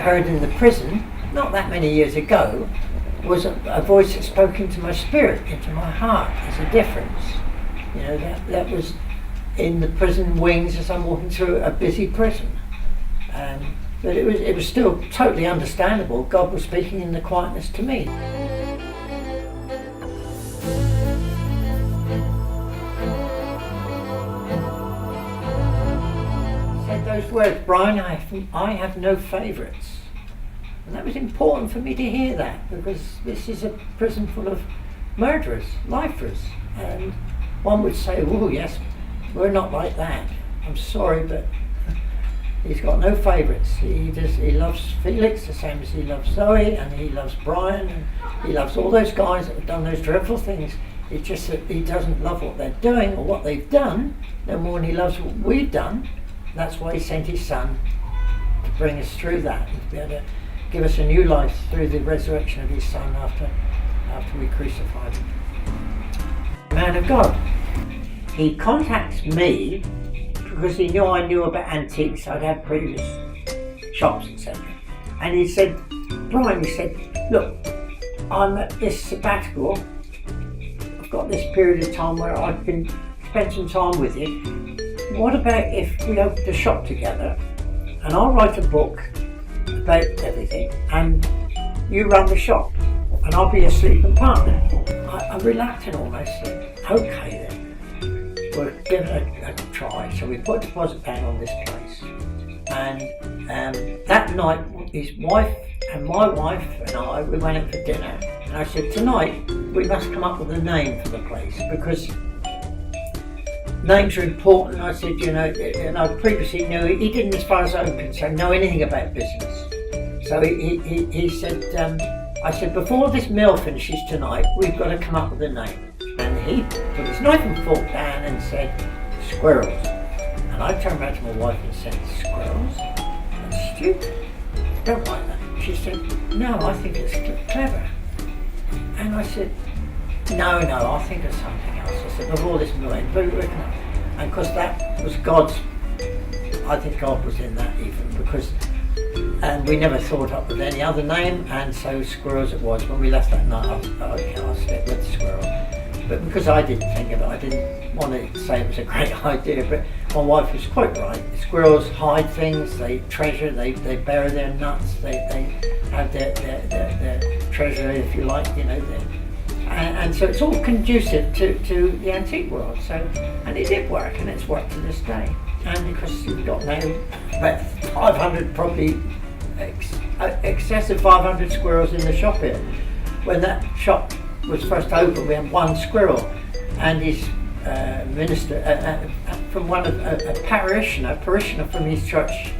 heard in the prison, not that many years ago, was a voice that spoke into my spirit, into my heart. There's a difference. You know, that was in the prison wings as I'm walking through a busy prison. But it was still totally understandable. God was speaking in the quietness to me. Said those words, Brian, I have no favourites. And that was important for me to hear that, because this is a prison full of murderers, lifers. And one would say, oh yes, we're not like that. I'm sorry, but he's got no favourites. He loves Felix the same as he loves Zoe, and he loves Brian, and he loves all those guys that have done those dreadful things. It's just that he doesn't love what they're doing or what they've done no more than he loves what we've done. That's why he sent his son to bring us through that and to be able to give us a new life through the resurrection of his son after we crucified him. Man of God. He contacts me because he knew I knew about antiques. I'd had previous shops, etc. And he said, Brian, he said, look, I'm at this sabbatical. I've got this period of time where I can spend some time with you. What about if we opened a shop together and I'll write a book about everything and you run the shop and I'll be a sleeping partner. I'm reluctant almost. Okay then, we'll give it a try. So we put a deposit down on this place, and that night his wife and my wife and I, we went out for dinner, and I said, tonight we must come up with a name for the place because names are important. I said, you know, and I previously knew, he didn't, as far as I'm concerned, know anything about business. So he said, I said, before this meal finishes tonight, we've got to come up with a name. And he put his knife and fork down and said, Squirrels. And I turned around to my wife and said, Squirrels? That's stupid. I don't like that. She said, no, I think it's clever. And I said, no, I think of something else. I said, before this meal, and of course that was God's, I think God was in that even, because and we never thought up with any other name, and so Squirrels it was. When we left that night, I thought, okay, I'll stick with Squirrel. But because I didn't think of it, I didn't want to say it was a great idea, but my wife was quite right. Squirrels hide things, they treasure, they bury their nuts, they have their treasure, if you like, you know. And so it's all conducive to the antique world. So, and it did work, and it's worked to this day. And because we've got now about 500, probably excess of 500 squirrels in the shop here. When that shop was first opened, we had one squirrel, and his minister from one of a parishioner from his church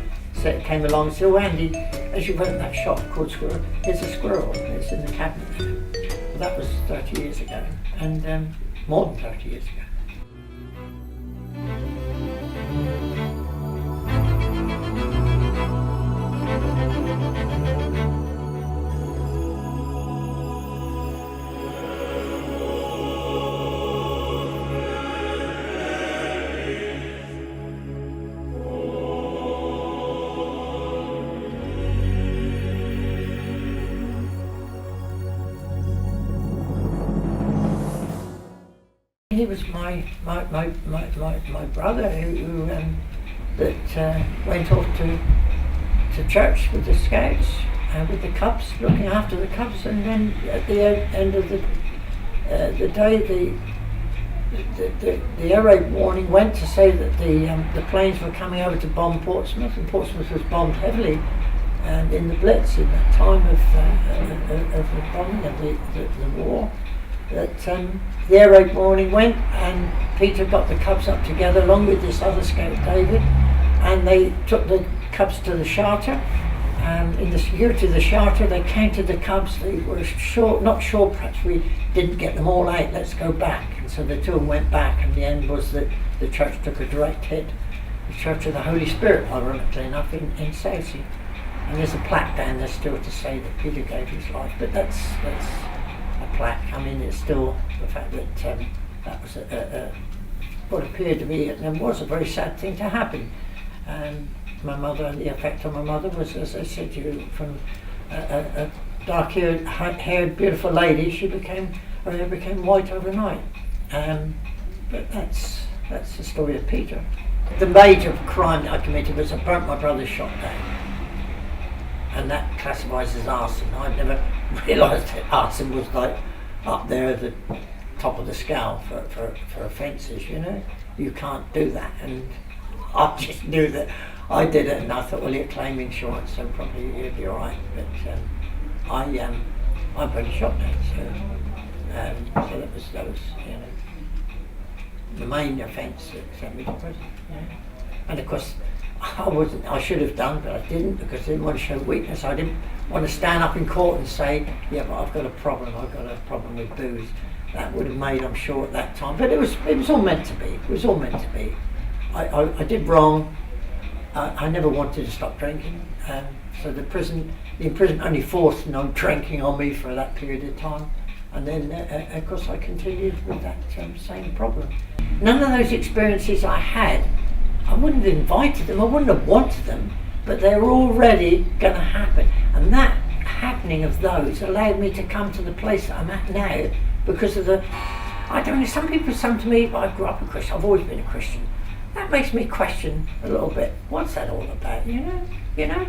came along and said, "Oh Andy, as you went in that shop called Squirrel, here's a squirrel. It's in the cabinet there." Well, that was 30 years ago, and more than 30 years ago. He was my brother who went off to church with the Scouts and with the Cubs, looking after the Cubs, and then at the end of the day, the air raid warning went to say that the planes were coming over to bomb Portsmouth, and Portsmouth was bombed heavily in the Blitz in that time of the bombing of the war. That the air raid warning went, and Peter got the Cubs up together along with this other scout David, and they took the Cubs to the Charter, and in the security of the Charter they counted the Cubs. They were not sure, perhaps we didn't get them all out, let's go back. And so the two of them went back, and the end was that the church took a direct hit. The Church of the Holy Spirit, ironically enough, in Southsea. And there's a plaque down there still to say that Peter gave his life, but that's a plaque. I mean, it's still the fact that that was what appeared to be and was a very sad thing to happen. my mother and the effect on my mother was, as I said to you, from a dark-haired, beautiful lady, her hair became white overnight. But that's the story of Peter. The major crime that I committed was I burnt my brother's shop down. And that classifies as arson. I'd never realised that arson was like up there at the top of the scale for offences, you know. You can't do that. And I just knew that I did it, and I thought, well, he'll claim insurance, so probably he'll be all right. But I burnt a shop down, so that was you know, the main offence that sent me to prison. Yeah. And of course, I should have done, but I didn't, because I didn't want to show weakness. I didn't want to stand up in court and say, yeah, but I've got a problem with booze. That would have made, I'm sure, at that time. But it was all meant to be. It was all meant to be. I did wrong. I never wanted to stop drinking. So the imprisonment only forced no drinking on me for that period of time. And then, of course, I continued with that same problem. None of those experiences I had, I wouldn't have invited them, I wouldn't have wanted them, but they were already going to happen. And that happening of those allowed me to come to the place that I'm at now because of I don't know, some people say to me, I grew up a Christian, I've always been a Christian. That makes me question a little bit, what's that all about, you know?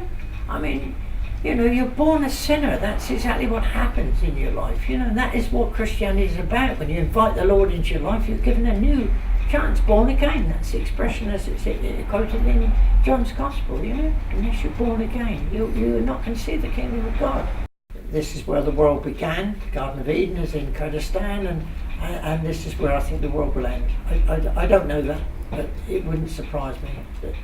I mean, you know, you're born a sinner, that's exactly what happens in your life, you know, and that is what Christianity is about. When you invite the Lord into your life, you're given a new chance, born again. That's the expression as it's quoted in John's Gospel, you know. Unless you're born again, you're not going to see the kingdom of God. This is where the world began. The Garden of Eden is in Kurdistan, and this is where I think the world will end. I don't know that, but it wouldn't surprise me that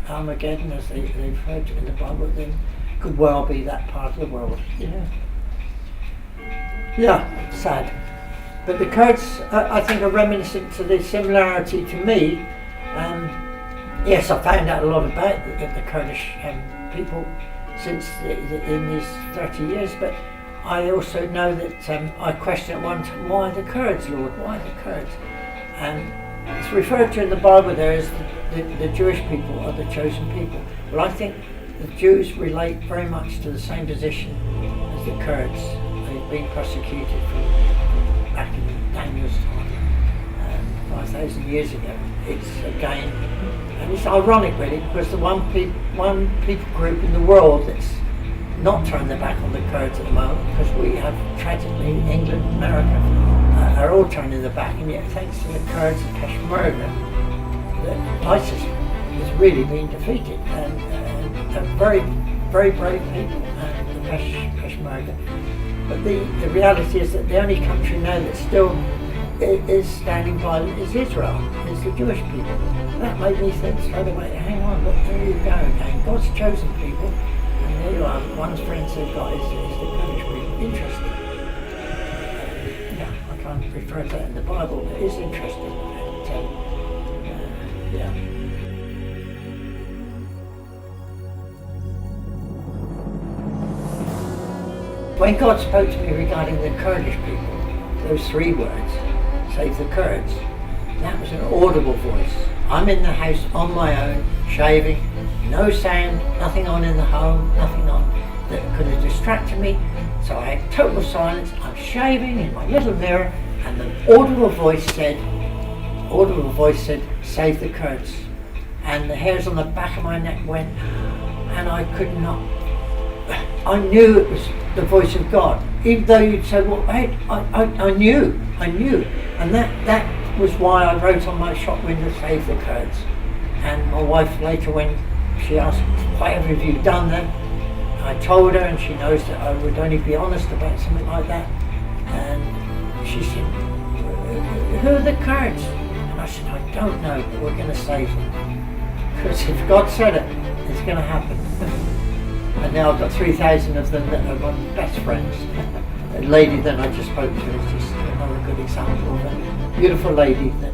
Armageddon, as they've referred to in the Bible, then could well be that part of the world, you know. Yeah, sad. But the Kurds, I think, are reminiscent to the similarity to me. Yes, I found out a lot about the Kurdish people since in these 30 years, but I also know that I questioned at one time, why the Kurds, Lord? Why the Kurds? It's referred to in the Bible there as the Jewish people are the chosen people. Well, I think the Jews relate very much to the same position as the Kurds. They've been persecuted from back in Daniel's time, 5,000 years ago. It's again, and it's ironic really, because the one people group in the world that's not turned their back on the Kurds at the moment, because we have tragically England, America are all turning their back, and yet thanks to the Kurds and Peshmerga, that ISIS has really been defeated, and they're very, very brave people, and the Peshmerga. But the reality is that the only country now that still is standing by is Israel, is the Jewish people. And that made me think straight away, hang on, look, there you go again. God's chosen people, and there you are. One friend said God is the Kurdish people. Interesting. Yeah, I can't refer to that in the Bible, but it is interesting. And, yeah. When God spoke to me regarding the Kurdish people, those three words, save the Kurds, that was an audible voice. I'm in the house on my own, shaving, no sound, nothing on in the home, nothing on that could have distracted me. So I had total silence, I'm shaving in my little mirror, and the audible voice said, save the Kurds. And the hairs on the back of my neck went, and I could not. I knew it was the voice of God, even though you'd say, well, hey, I knew, and that was why I wrote on my shop window, save the Kurds. And my wife later, when she asked, why have you done that? I told her, and she knows that I would only be honest about something like that. And she said, who are the Kurds? And I said, I don't know, but we're going to save them. Because if God said it, it's going to happen. And now I've got 3,000 of them that are my best friends. A lady that I just spoke to is just another good example of a beautiful lady that